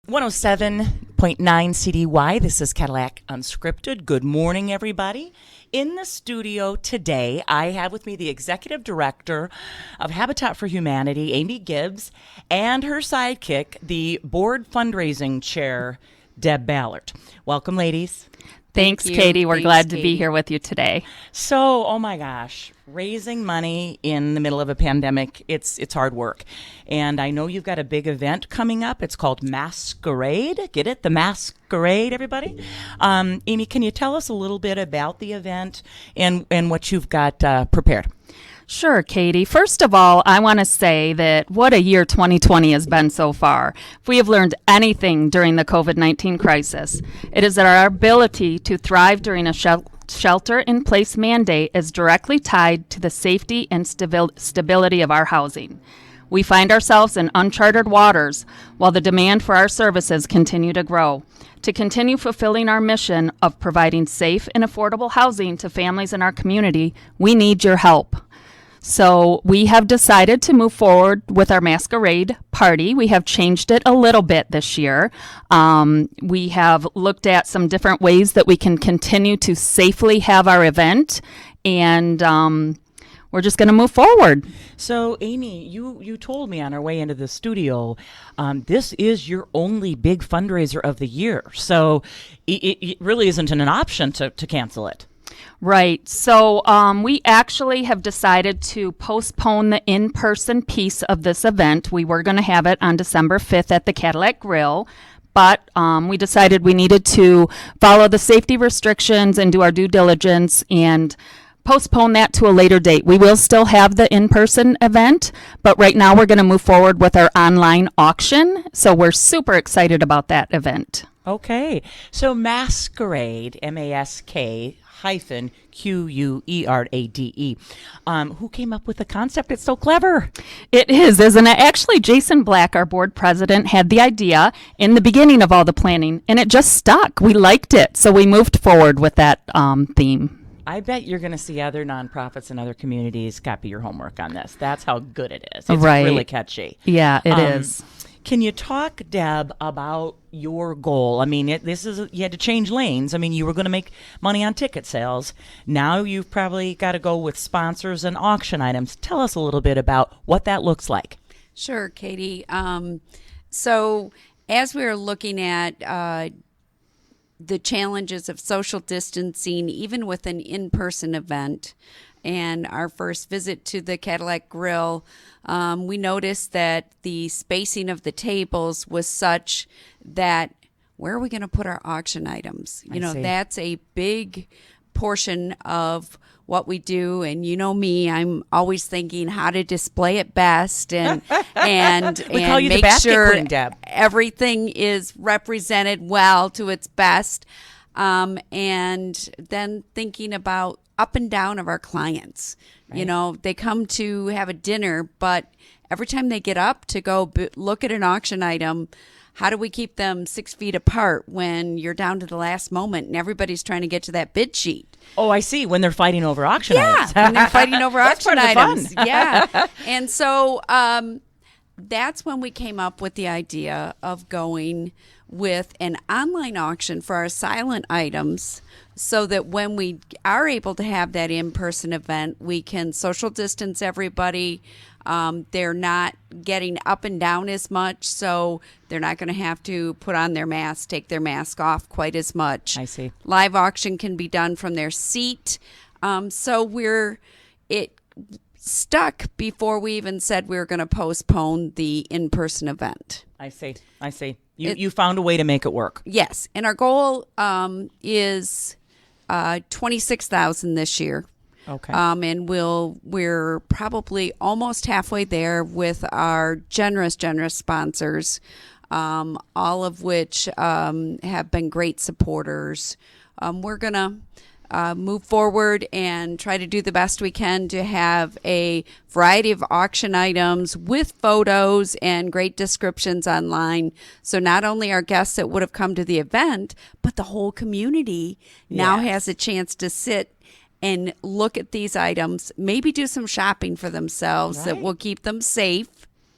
107.9 CDY. This is Cadillac Unscripted. Good morning, everybody. In the studio today, I have with me the Executive Director of Habitat for Humanity, Amy Gibbs, and her sidekick, the Board Fundraising Chair, Deb Ballard. Welcome, ladies. Thanks, Katie. We're glad to be here with you today. So, oh my gosh, raising money in the middle of a pandemic, it's hard work. And I know you've got a big event coming up. It's called Masquerade. Get it? The Masquerade, everybody? Amy, can you tell us a little bit about the event and what you've got prepared? Sure, Katie. First of all, I want to say that what a year 2020 has been so far. If we have learned anything during the COVID-19 crisis, it is that our ability to thrive during a shelter-in-place mandate is directly tied to the safety and stability of our housing. We find ourselves in uncharted waters while the demand for our services continue to grow. To continue fulfilling our mission of providing safe and affordable housing to families in our community, we need your help. So we have decided to move forward with our masquerade party. We have changed it a little bit this year. We have looked at some different ways that we can continue to safely have our event, and we're just going to move forward. So, Amy, you told me on our way into the studio, this is your only big fundraiser of the year. So it really isn't an option to cancel it. Right. So we actually have decided to postpone the in-person piece of this event. We were going to have it on December 5th at the Cadillac Grill, but we decided we needed to follow the safety restrictions and do our due diligence and postpone that to a later date. We will still have the in-person event, but right now we're going to move forward with our online auction. So we're super excited about that event. Okay. So Masquerade, M-A-S-K -Queurade. Who came up with the concept? It's so clever. It is, isn't it? Actually, Jason Black, our board president, had the idea in the beginning of all the planning, and it just stuck. We liked it, so we moved forward with that theme. I bet you're going to see other nonprofits and other communities copy your homework on this. That's how good it is. It's right. Really catchy. Yeah, it is. Can you talk, Deb, about your goal? I mean, you had to change lanes. I mean, you were going to make money on ticket sales. Now you've probably got to go with sponsors and auction items. Tell us a little bit about what that looks like. Sure, Katie. So as we were looking at the challenges of social distancing, even with an in-person event, and our first visit to the Cadillac Grill, we noticed that the spacing of the tables was such that where are we going to put our auction items? You know, that's a big portion of what we do. And you know me, I'm always thinking how to display it best and we call you make the basket sure queen, Deb. Everything is represented well to its best. And then thinking about up and down of our clients. Right. You know, they come to have a dinner, but every time they get up to go look at an auction item, how do we keep them 6 feet apart when you're down to the last moment and everybody's trying to get to that bid sheet? Oh, I see. When they're fighting over auction items. Yeah, when they're fighting over auction items. Fun. Yeah. And so that's when we came up with the idea of going with an online auction for our silent items, so that when we are able to have that in-person event, we can social distance everybody. They're not getting up and down as much, so they're not going to have to put on their mask, take their mask off quite as much. I see. Live auction can be done from their seat. So it stuck before we even said we were going to postpone the in-person event. I see. You found a way to make it work. Yes, and our goal is $26,000 this year. Okay. And we're probably almost halfway there with our generous sponsors, all of which have been great supporters. We're gonna move forward and try to do the best we can to have a variety of auction items with photos and great descriptions online. So not only our guests that would have come to the event, but the whole community now has a chance to sit and look at these items, maybe do some shopping for themselves that will keep them safe.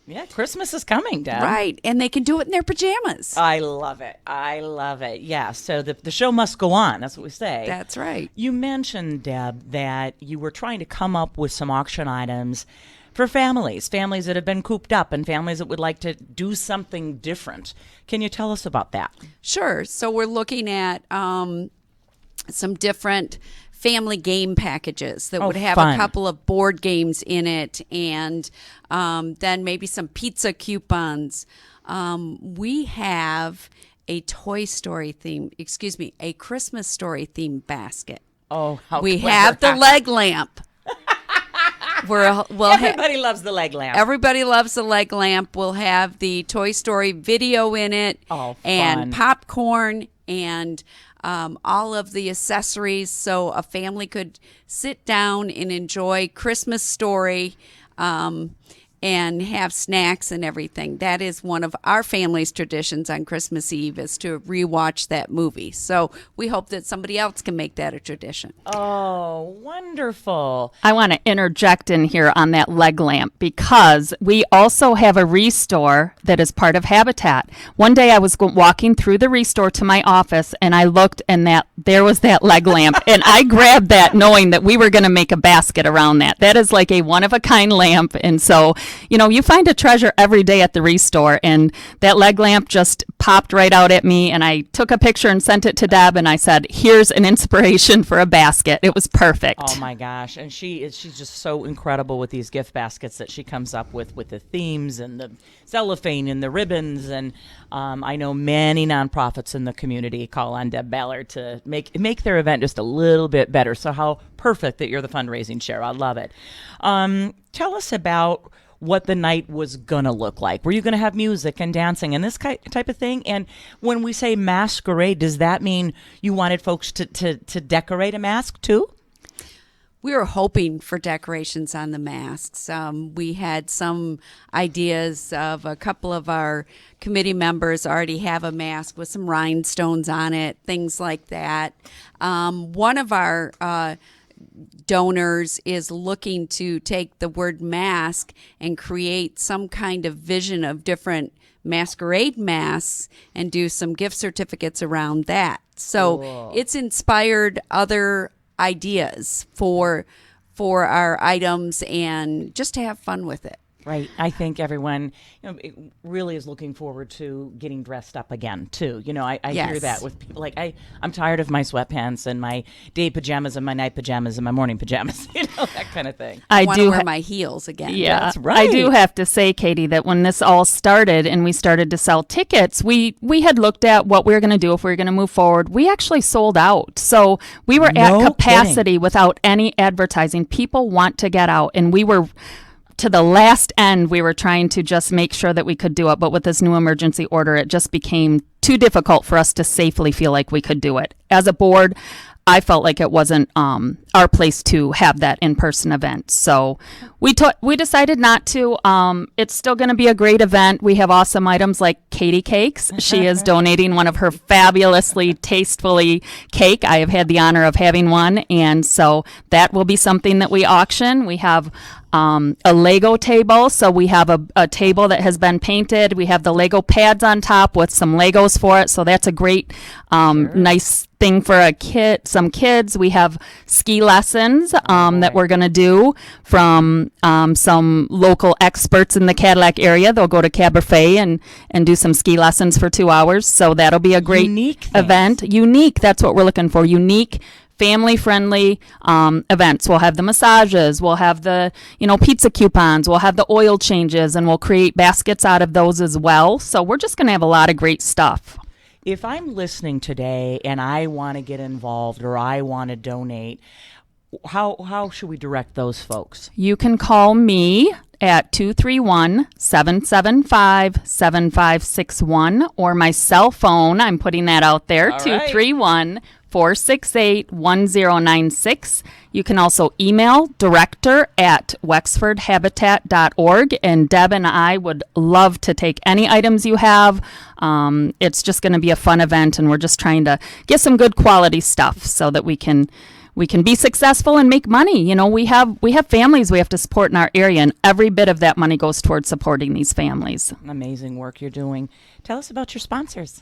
Yeah, Christmas is coming, Deb. Right. And they can do it in their pajamas. I love it. I love it. Yeah, so the show must go on. That's what we say. That's right. You mentioned, Deb, that you were trying to come up with some auction items for families that have been cooped up and families that would like to do something different. Can you tell us about that? Sure. So we're looking at some different family game packages that would have fun. a couple of board games in it, and then maybe some pizza coupons. We have a a Christmas Story themed basket. Oh, how We clever. have the leg lamp. Everybody loves the leg lamp. Everybody loves the leg lamp. We'll have the Toy Story video in it, Oh, fun. and popcorn, and all of the accessories, so a family could sit down and enjoy Christmas Story and have snacks and everything. That is one of our family's traditions on Christmas Eve, is to rewatch that movie. So we hope that somebody else can make that a tradition. Oh, wonderful. I want to interject in here on that leg lamp because we also have a restore that is part of Habitat. One day I was walking through the restore to my office and I looked and there was that leg lamp and I grabbed that knowing that we were going to make a basket around that. That is like a one-of-a-kind lamp, and so you find a treasure every day at the restore, and that leg lamp just popped right out at me, and I took a picture and sent it to Deb, and I said, here's an inspiration for a basket. It was perfect. Oh my gosh. And she's just so incredible with these gift baskets that she comes up with the themes and the cellophane and the ribbons. And I know many nonprofits in the community call on Deb Ballard to make their event just a little bit better. So how perfect that you're the fundraising chair. I love it. Tell us about what the night was going to look like. Were you going to have music and dancing and this type of thing? And when we say masquerade, does that mean you wanted folks to decorate a mask too? We were hoping for decorations on the masks. We had some ideas of a couple of our committee members already have a mask with some rhinestones on it, things like that. One of our donors is looking to take the word mask and create some kind of vision of different masquerade masks and do some gift certificates around that. So Cool. It's inspired other ideas for our items and just to have fun with it. Right. I think everyone it really is looking forward to getting dressed up again, too. I Yes. hear that with people. Like, I'm tired of my sweatpants and my day pajamas and my night pajamas and my morning pajamas, that kind of thing. I want to do wear my heels again. Yeah, That's right. I do have to say, Katie, that when this all started and we started to sell tickets, we had looked at what we were going to do if we were going to move forward. We actually sold out. So we were No at capacity kidding. without any advertising. People want to get out, and we were to the last end, we were trying to just make sure that we could do it. But with this new emergency order, it just became too difficult for us to safely feel like we could do it. As a board, I felt like it wasn't our place to have that in-person event. So we decided not to. It's still going to be a great event. We have awesome items like Katy Cakes. She is donating one of her fabulously tastefully cake. I have had the honor of having one. And so that will be something that we auction. We have a Lego table. So we have a table that has been painted. We have the Lego pads on top with some Legos for it. So that's a great, nice thing for some kids. We have ski lessons that we're going to do from some local experts in the Cadillac area. They'll go to Cabernet and do some ski lessons for 2 hours. So that'll be a great Unique things. event. Unique, that's what we're looking for. Unique, family-friendly events. We'll have the massages. We'll have the pizza coupons. We'll have the oil changes, and we'll create baskets out of those as well. So we're just going to have a lot of great stuff. If I'm listening today and I want to get involved or I want to donate, how should we direct those folks? You can call me at 231-775-7561 or my cell phone. I'm putting that out there, All right. 231-468-1096. You can also email director@wexfordhabitat.org, and Deb and I would love to take any items you have. It's just going to be a fun event, and we're just trying to get some good quality stuff so that we can we can be successful and make money. You know, we have families we have to support in our area, and every bit of that money goes towards supporting these families. Amazing work you're doing. Tell us about your sponsors.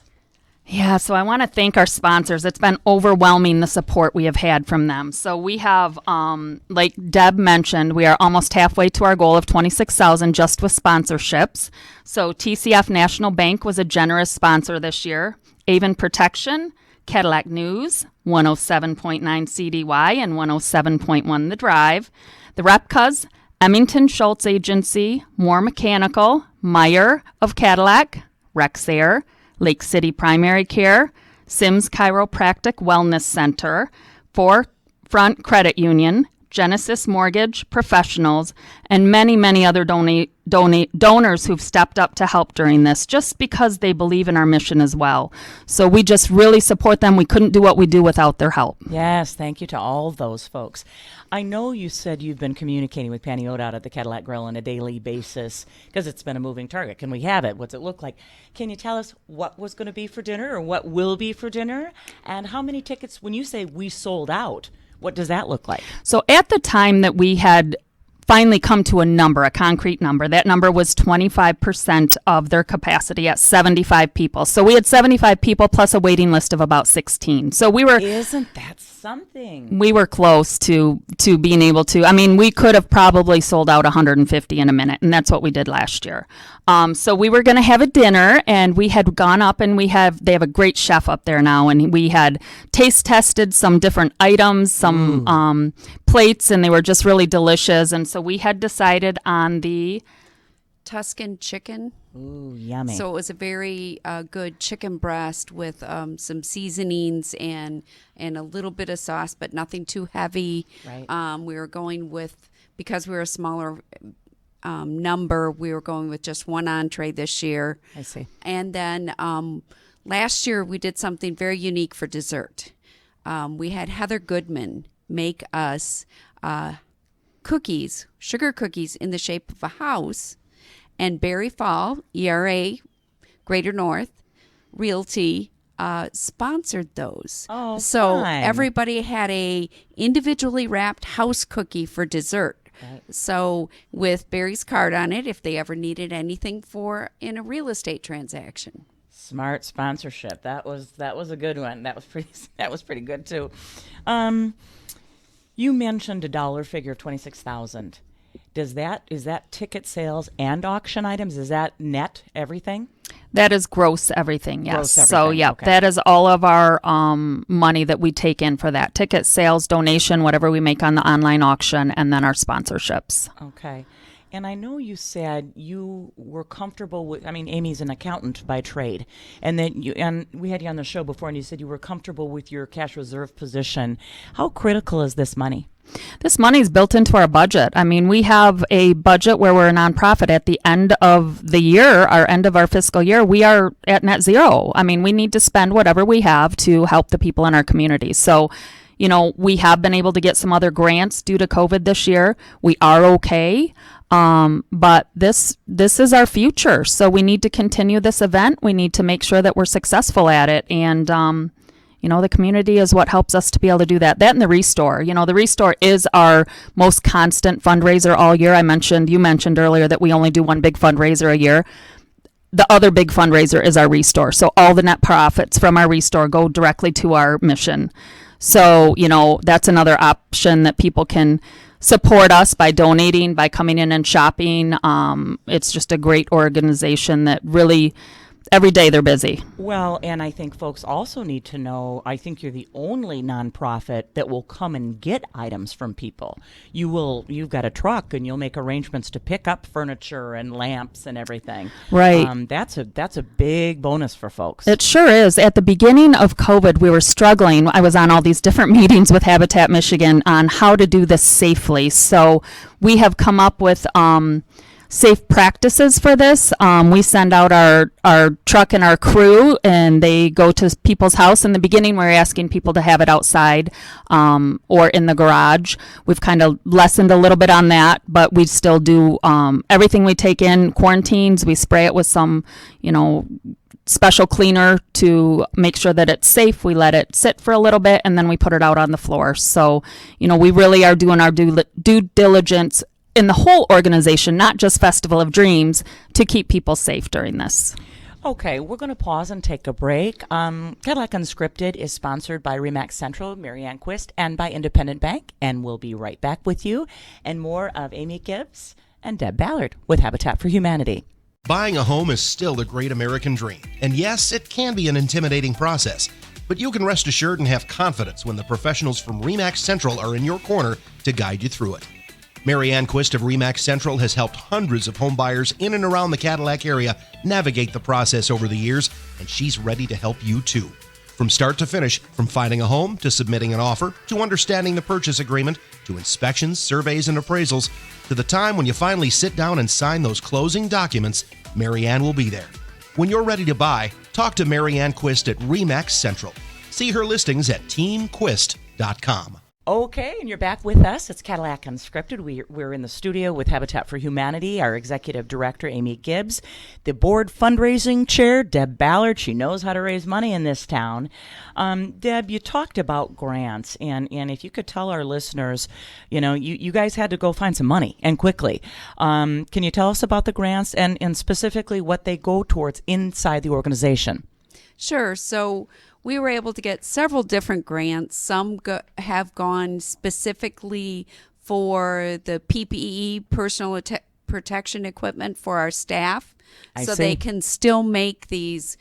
Yeah, so I want to thank our sponsors. It's been overwhelming, the support we have had from them. So we have, like Deb mentioned, we are almost halfway to our goal of $26,000 just with sponsorships. So TCF National Bank was a generous sponsor this year. Avon Protection, Cadillac News, 107.9 CDY and 107.1 The Drive. The Repcas, Emmington Schultz Agency, Moore Mechanical, Meyer of Cadillac, Rexair, Lake City Primary Care, Sims Chiropractic Wellness Center, Forefront Credit Union, Genesis Mortgage Professionals, and many, many other donors who've stepped up to help during this just because they believe in our mission as well. So we just really support them. We couldn't do what we do without their help. Yes, thank you to all of those folks. I know you said you've been communicating with Penny Oda at the Cadillac Grill on a daily basis because it's been a moving target. Can we have it? What's it look like? Can you tell us what was going to be for dinner or what will be for dinner? And how many tickets, when you say we sold out, what does that look like? So at the time that we had finally come to a number, a concrete number, that number was 25% of their capacity at 75 people. So we had 75 people plus a waiting list of about 16. So we were... Isn't that something? We were close to being able to. I mean, we could have probably sold out 150 in a minute, and that's what we did last year. So we were going to have a dinner, and we had gone up, and they have a great chef up there now, and we had taste tested some different items, some plates, and they were just really delicious. And so we had decided on the Tuscan chicken. Ooh, yummy. So it was a very good chicken breast with some seasonings and a little bit of sauce, but nothing too heavy. Right. We were going with, because we were a smaller number, we were going with just one entree this year. I see. And then last year we did something very unique for dessert. We had Heather Goodman make us cookies, sugar cookies in the shape of a house. And Barry Fall, ERA, Greater North, Realty, sponsored those. Oh, so fun. everybody had a individually wrapped house cookie for dessert. Right. So with Barry's card on it, if they ever needed anything in a real estate transaction. Smart sponsorship. That was a good one. That was pretty good too. You mentioned a dollar figure of 26,000. Is that ticket sales and auction items? Is that net everything? That is gross everything, yes. Gross everything, So, yeah, okay. that is all of our money that we take in for that. Ticket sales, donation, whatever we make on the online auction, and then our sponsorships. Okay. And I know you said you were comfortable with, I mean, Amy's an accountant by trade. And we had you on the show before, and you said you were comfortable with your cash reserve position. How critical is this money? This money is built into our budget. I mean, we have a budget where we're a nonprofit. At the end of the year, our end of our fiscal year, we are at net zero. I mean, we need to spend whatever we have to help the people in our community. So, you know, we have been able to get some other grants due to COVID this year. We are okay. But this is our future. So we need to continue this event. We need to make sure that we're successful at it. And, you know, the community is what helps us to be able to do that. That and the Restore. You know, the Restore is our most constant fundraiser all year. You mentioned earlier that we only do one big fundraiser a year. The other big fundraiser is our Restore. So all the net profits from our Restore go directly to our mission. So, you know, that's another option that people can support us by donating, by coming in and shopping. It's just a great organization that really, every day they're busy. Well, and I think folks also need to know, I think you're the only nonprofit that will come and get items from people. You've got a truck and you'll make arrangements to pick up furniture and lamps and everything. Right. That's a big bonus for folks. It sure is. At the beginning of COVID, we were struggling. I was on all these different meetings with Habitat Michigan on how to do this safely. So we have come up with safe practices for this. We send out our truck and our crew, and they go to people's house. In the beginning, we were asking people to have it outside or in the garage. We've kind of lessened a little bit on that, but we still do everything we take in quarantines. We spray it with some, special cleaner to make sure that it's safe. We let it sit for a little bit, and then we put it out on the floor. So, we really are doing our due diligence in the whole organization, not just Festival of Dreams, to keep people safe during this. Okay, we're going to pause and take a break. Cadillac Unscripted is sponsored by RE/MAX Central, Mary Ann Quist, and by Independent Bank, and we'll be right back with you and more of Amy Gibbs and Deb Ballard with Habitat for Humanity. Buying a home is still the great American dream. And yes, it can be an intimidating process, but you can rest assured and have confidence when the professionals from RE/MAX Central are in your corner to guide you through it. Mary Ann Quist of RE/MAX Central has helped hundreds of home buyers in and around the Cadillac area navigate the process over the years, and she's ready to help you too. From start to finish, from finding a home to submitting an offer, to understanding the purchase agreement, to inspections, surveys, and appraisals, to the time when you finally sit down and sign those closing documents, Mary Ann will be there. When you're ready to buy, talk to Mary Ann Quist at RE/MAX Central. See her listings at teamquist.com. Okay, and you're back with us. It's Cadillac Unscripted. We're in the studio with Habitat for Humanity, our executive director, Amy Gibbs, the board fundraising chair, Deb Ballard. She knows how to raise money in this town. Deb, you talked about grants, and if you could tell our listeners, you guys had to go find some money, and quickly. Can you tell us about the grants and specifically what they go towards inside the organization? Sure. So we were able to get several different grants. Some have gone specifically for the PPE, personal protection equipment for our staff, so they can still make these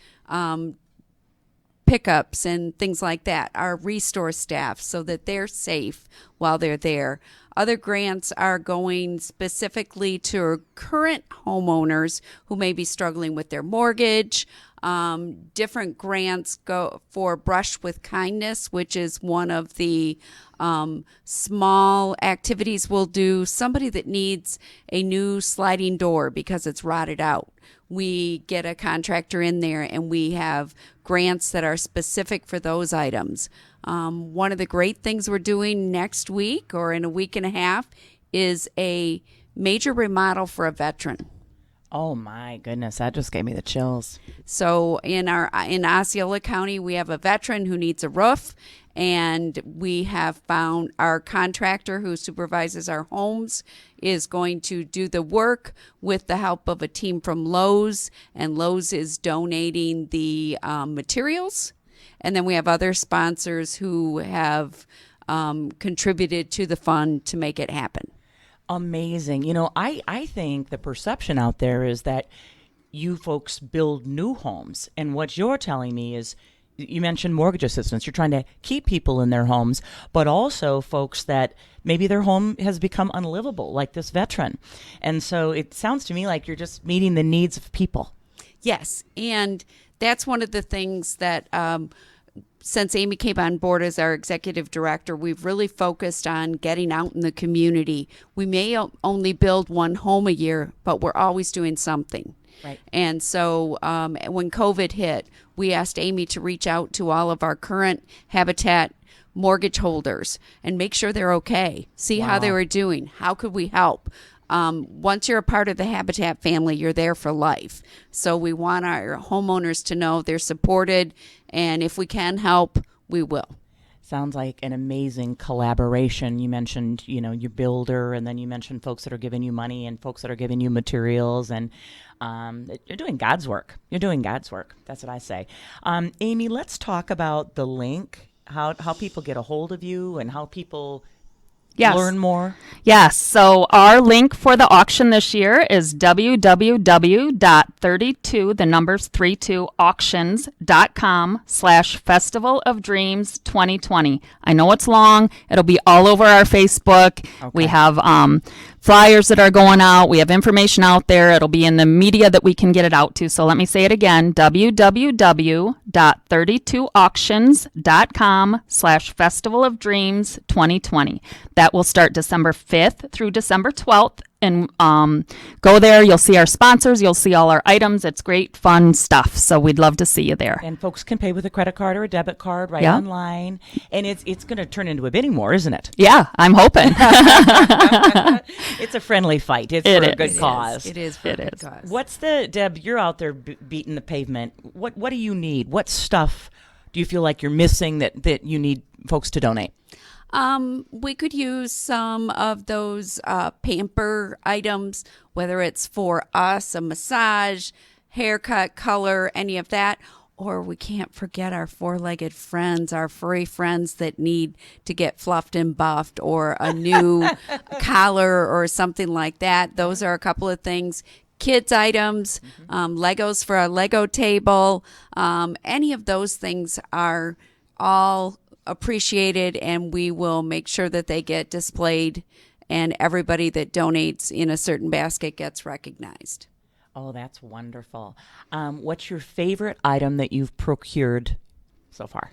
pickups and things like that, our restore staff, so that they're safe while they're there. Other grants are going specifically to current homeowners who may be struggling with their mortgage. Different grants go for Brush with Kindness, which is one of the small activities we'll do. Somebody that needs a new sliding door because it's rotted out. We get a contractor in there, and we have grants that are specific for those items. One of the great things we're doing next week or in a week and a half is a major remodel for a veteran. Oh my goodness, that just gave me the chills. So in Osceola County, we have a veteran who needs a roof, and we have found our contractor who supervises our homes is going to do the work with the help of a team from Lowe's, and Lowe's is donating the materials. And then we have other sponsors who have contributed to the fund to make it happen. Amazing. I think the perception out there is that you folks build new homes. And what you're telling me is, you mentioned mortgage assistance. You're trying to keep people in their homes, but also folks that maybe their home has become unlivable, like this veteran. And so it sounds to me like you're just meeting the needs of people. Yes. And that's one of the things that since Amy came on board as our executive director, we've really focused on getting out in the community. We may only build one home a year, but we're always doing something. Right. And so when COVID hit, we asked Amy to reach out to all of our current Habitat mortgage holders and make sure they're okay, see how they were doing, how could we help. Once you're a part of the Habitat family, you're there for life. So we want our homeowners to know they're supported, and if we can help, we will. Sounds like an amazing collaboration. You mentioned, your builder, and then you mentioned folks that are giving you money and folks that are giving you materials, and you're doing God's work. You're doing God's work. That's what I say. Amy, let's talk about the link, how people get a hold of you and how people learn more. Yes. So our link for the auction this year is www.32auctions.com/Festival of Dreams 2020. I know it's long. It'll be all over our Facebook. Okay. We have flyers that are going out. We have information out there. It'll be in the media that we can get it out to. So let me say it again, www.32auctions.com/Festival of Dreams 2020. That will start December 5th through December 12th and go there. You'll see our sponsors. You'll see all our items. It's great, fun stuff. So we'd love to see you there. And folks can pay with a credit card or a debit card Yeah. online. And it's going to turn into a bidding war, isn't it? Yeah, I'm hoping. It's a friendly fight. It's It for a is. good cause. It is for It a good is. cause. What's Deb, you're out there beating the pavement. What do you need? What stuff do you feel like you're missing that you need folks to donate? We could use some of those pamper items, whether it's for us, a massage, haircut, color, any of that. Or we can't forget our four-legged friends, our furry friends that need to get fluffed and buffed, or a new collar or something like that. Those are a couple of things. Kids items, Legos for a Lego table. Any of those things are all appreciated, and we will make sure that they get displayed, and everybody that donates in a certain basket gets recognized. Oh, that's wonderful. What's your favorite item that you've procured so far?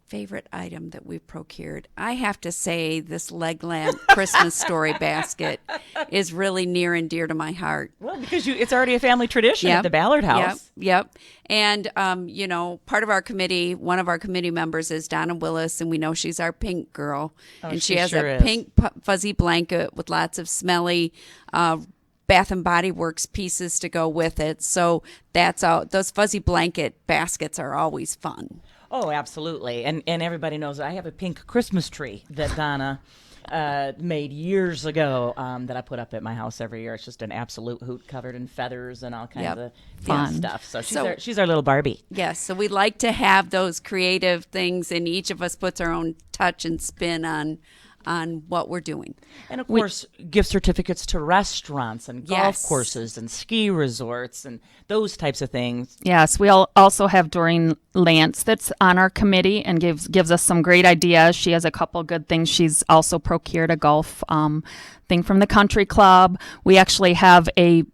Favorite item that we've procured. I have to say this leg lamp Christmas story basket is really near and dear to my heart. Well, because it's already a family tradition at the Ballard house. Yep. And, part of our committee, one of our committee members is Donna Willis, and we know she's our pink girl. Oh, and she she has sure a is. pink fuzzy blanket with lots of smelly Bath and Body Works pieces to go with it. So that's all. Those fuzzy blanket baskets are always fun. Oh, absolutely. And everybody knows I have a pink Christmas tree that Donna made years ago that I put up at my house every year. It's just an absolute hoot, covered in feathers and all kinds of fun stuff. So she's our little Barbie. Yes, so we like to have those creative things, and each of us puts our own touch and spin on what we're doing. And of course, gift certificates to restaurants and golf Yes. courses and ski resorts and those types of things. Yes, we also have Doreen Lance that's on our committee and gives us some great ideas. She has a couple good things. She's also procured a golf thing from the country club. We actually have a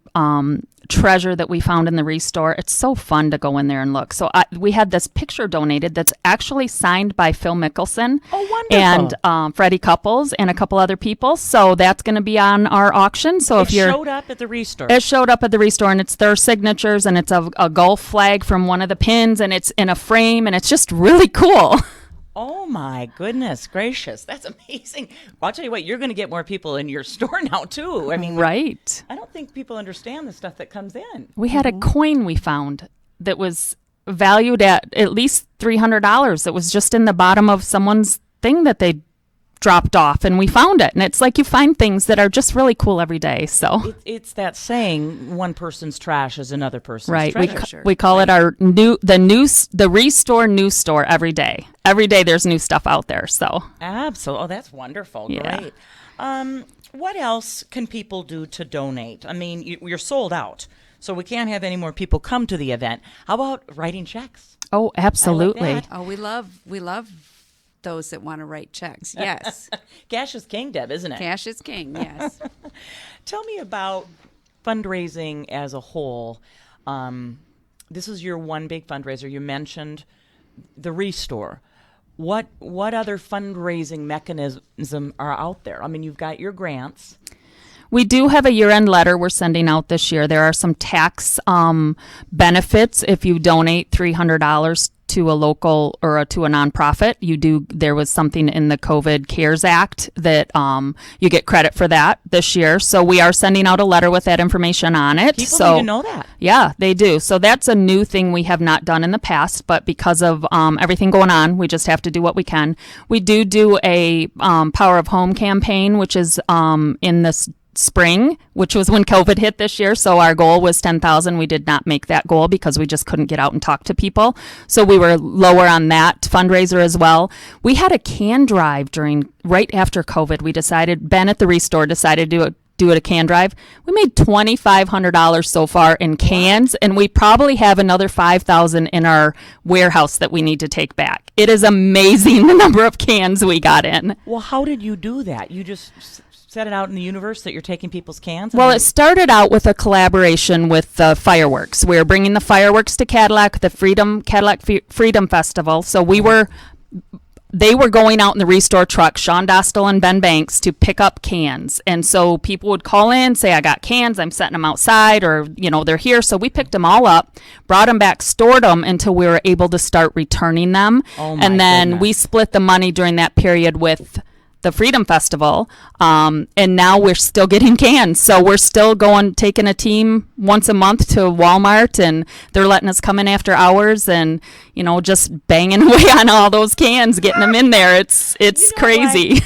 treasure that we found in the Restore. It's so fun to go in there and look. So we had this picture donated that's actually signed by Phil Mickelson. Oh, wonderful. And Freddie Couples and a couple other people. So that's going to be on our auction. So It showed up at the Restore. It showed up at the Restore, and it's their signatures, and it's a golf flag from one of the pins, and it's in a frame, and it's just really cool. Oh my goodness gracious. That's amazing. I'll tell you what, you're going to get more people in your store now too. I mean, Right. I don't think people understand the stuff that comes in. We had a coin we found that was valued at least $300 that was just in the bottom of someone's thing that they dropped off, and we found it. And it's like you find things that are just really cool every day. So It's that saying, one person's trash is another person's right, treasure. we call it our the Restore new store every day. Every day there's new stuff out there. So Absolutely. Oh, that's wonderful. Yeah. Great. What else can people do to donate? I mean, you're sold out, so we can't have any more people come to the event. How about writing checks? oh, absolutely. that. Oh, we love those that want to write checks. Yes. Cash is king, Deb, isn't it? Cash is king. Yes. Tell me about fundraising as a whole. This is your one big fundraiser. You mentioned the Restore. What other fundraising mechanism are out there? I mean, you've got your grants. We do have a year-end letter we're sending out this year. There are some tax benefits if you donate $300 to a local or to a nonprofit. There was something in the COVID CARES Act that you get credit for that this year. So we are sending out a letter with that information on it. People so need to know that. Yeah, they do. So that's a new thing we have not done in the past, but because of everything going on, we just have to do what we can. We do a Power of Home campaign, which is in this spring, which was when COVID hit this year. So our goal was 10,000. We did not make that goal because we just couldn't get out and talk to people. So we were lower on that fundraiser as well. We had a can drive right after COVID. We decided, Ben at the Restore decided to do a can drive. We made $2,500 so far in cans, and we probably have another 5,000 in our warehouse that we need to take back. It is amazing the number of cans we got in. Well, how did you do that? You just set it out in the universe that you're taking people's cans? Well, it started out with a collaboration with the fireworks. We were bringing the fireworks to Cadillac, the Cadillac Freedom Festival. So we were they were going out in the restore truck, Sean Dostal and Ben Banks, to pick up cans. And so people would call in, say, I got cans, I'm setting them outside, or, they're here. So we picked them all up, brought them back, stored them until we were able to start returning them. Oh my and then goodness. we split the money during that period with the Freedom Festival, and now we're still getting cans. So we're still taking a team once a month to Walmart, and they're letting us come in after hours and, just banging away on all those cans, getting them in there. It's crazy.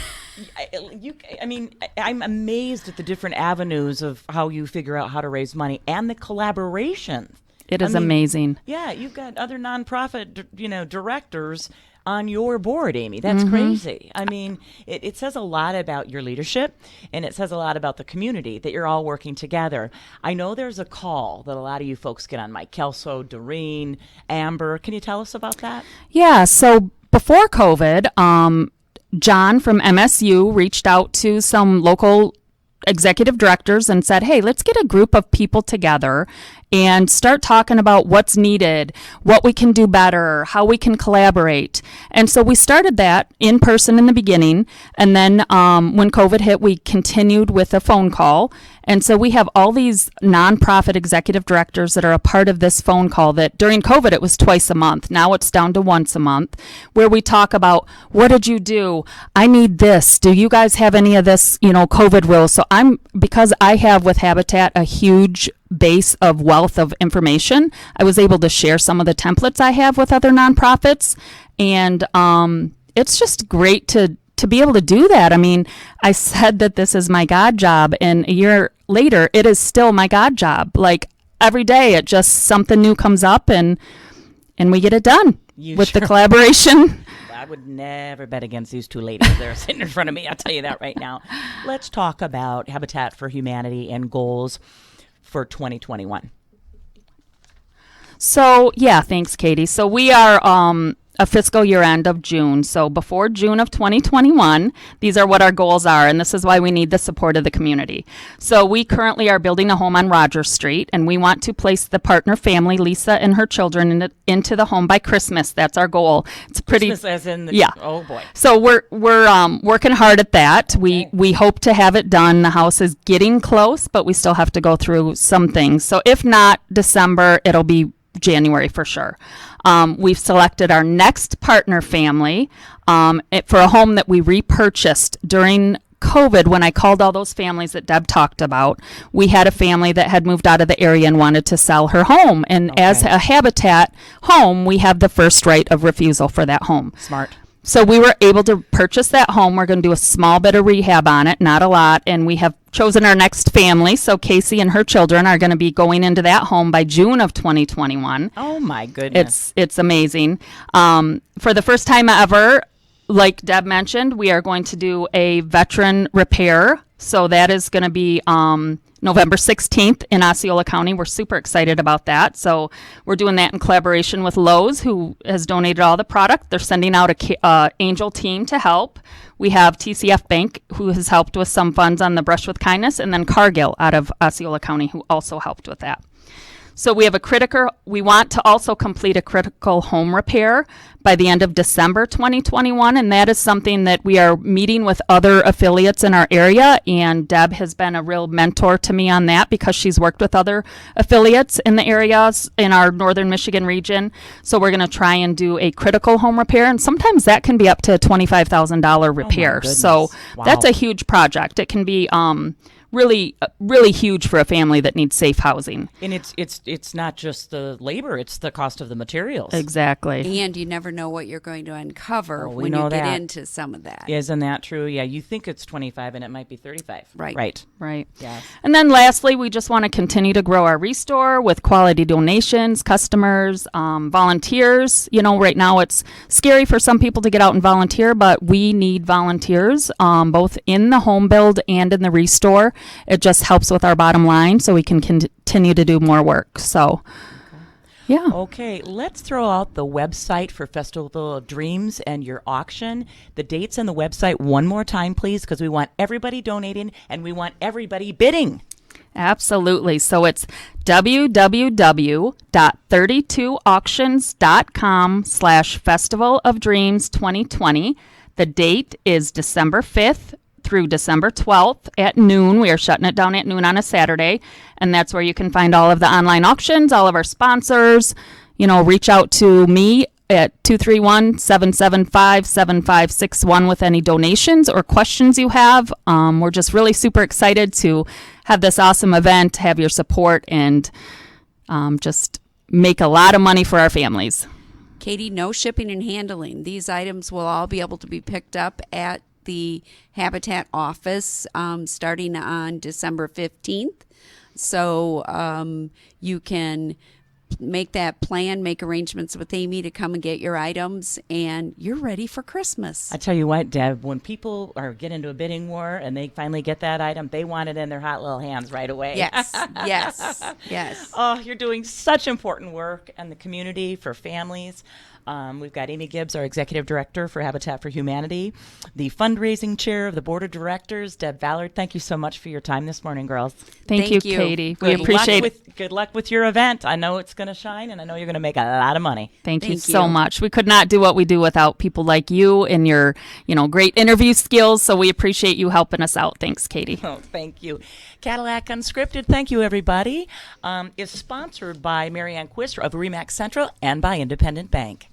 I'm amazed at the different avenues of how you figure out how to raise money and the collaboration. It is amazing. Yeah, you've got other nonprofit, directors on your board, Amy. That's crazy. I mean, it says a lot about your leadership, and it says a lot about the community that you're all working together. I know there's a call that a lot of you folks get on, Mike Kelso, Doreen, Amber. Can you tell us about that? Yeah, so before COVID, John from MSU reached out to some local executive directors and said, hey, let's get a group of people together and start talking about what's needed, what we can do better, how we can collaborate. And so we started that in person in the beginning. And then when COVID hit, we continued with a phone call. And so we have all these nonprofit executive directors that are a part of this phone call that during COVID, it was twice a month. Now it's down to once a month, where we talk about, what did you do? I need this. Do you guys have any of this, COVID rules? So because I have with Habitat a huge base of wealth of information, I was able to share some of the templates I have with other nonprofits. And it's just great to be able to do that. I mean, I said that this is my God job, and a year later, it is still my God job. Like every day, it just something new comes up, and we get it done with the collaboration. I would never bet against these two ladies. They're sitting in front of me. I'll tell you that right now. Let's talk about Habitat for Humanity and goals for 2021. So, yeah, thanks, Katie. So we are a fiscal year end of June. So before June of 2021, these are what our goals are, and this is why we need the support of the community. So we currently are building a home on Rogers Street, and we want to place the partner family, Lisa and her children, into the home by Christmas. That's our goal. It's pretty. Christmas as in the, yeah. Oh boy. So we're working hard at that. We hope to have it done. The house is getting close, but we still have to go through some things. So if not December, it'll be January for sure. We've selected our next partner family for a home that we repurchased during COVID. When I called all those families that Deb talked about, we had a family that had moved out of the area and wanted to sell her home. And as a Habitat home, we have the first right of refusal for that home. Smart. So we were able to purchase that home. We're going to do a small bit of rehab on it, not a lot. And we have chosen our next family. So Casey and her children are going to be going into that home by June of 2021. Oh, my goodness. It's amazing. For the first time ever, like Deb mentioned, we are going to do a veteran repair. So that is going to be November 16th in Osceola County. We're super excited about that. So we're doing that in collaboration with Lowe's, who has donated all the product. They're sending out a Angel team to help. We have TCF Bank, who has helped with some funds on the Brush with Kindness, and then Cargill out of Osceola County, who also helped with that. So we want to also complete a critical home repair by the end of December 2021, and that is something that we are meeting with other affiliates in our area, and Deb has been a real mentor to me on that because she's worked with other affiliates in the areas in our northern Michigan region. So we're going to try and do a critical home repair, and sometimes that can be up to a $25,000 repair. So that's a huge project. It can be really huge for a family that needs safe housing. And it's not just the labor, it's the cost of the materials. Exactly. And you never know what you're going to uncover we when know you get that. into some of that. Isn't that true? Yeah, you think it's 25 and it might be 35. Right. Right. Yes. And then lastly, we just want to continue to grow our restore with quality donations, customers, volunteers. Right now it's scary for some people to get out and volunteer, but we need volunteers, both in the home build and in the restore. It just helps with our bottom line so we can continue to do more work. So, yeah. Okay, let's throw out the website for Festival of Dreams and your auction. The dates and the website one more time, please, because we want everybody donating and we want everybody bidding. Absolutely. So it's www.32auctions.com/Festival of Dreams 2020. The date is December 5th through December 12th at noon. We are shutting it down at noon on a Saturday. And that's where you can find all of the online auctions, all of our sponsors. Reach out to me at 231-775-7561 with any donations or questions you have. We're just really super excited to have this awesome event, have your support, and just make a lot of money for our families. Katy, no shipping and handling. These items will all be able to be picked up at the Habitat office starting on December 15th. So you can make that plan, make arrangements with Amy to come and get your items, and you're ready for Christmas. I tell you what, Deb, when people get into a bidding war and they finally get that item, they want it in their hot little hands right away. Yes, yes. Oh, you're doing such important work in the community for families. We've got Amy Gibbs, our Executive Director for Habitat for Humanity, the Fundraising Chair of the Board of Directors, Deb Ballard. Thank you so much for your time this morning, girls. Thank you, Katy. We Good appreciate it. Good luck with your event. I know it's going to shine, and I know you're going to make a lot of money. Thank you so much. We could not do what we do without people like you and your, great interview skills. So we appreciate you helping us out. Thanks, Katy. Oh, thank you. Cadillac Unscripted, thank you, everybody, is sponsored by Marianne Quister of RE/MAX Central and by Independent Bank.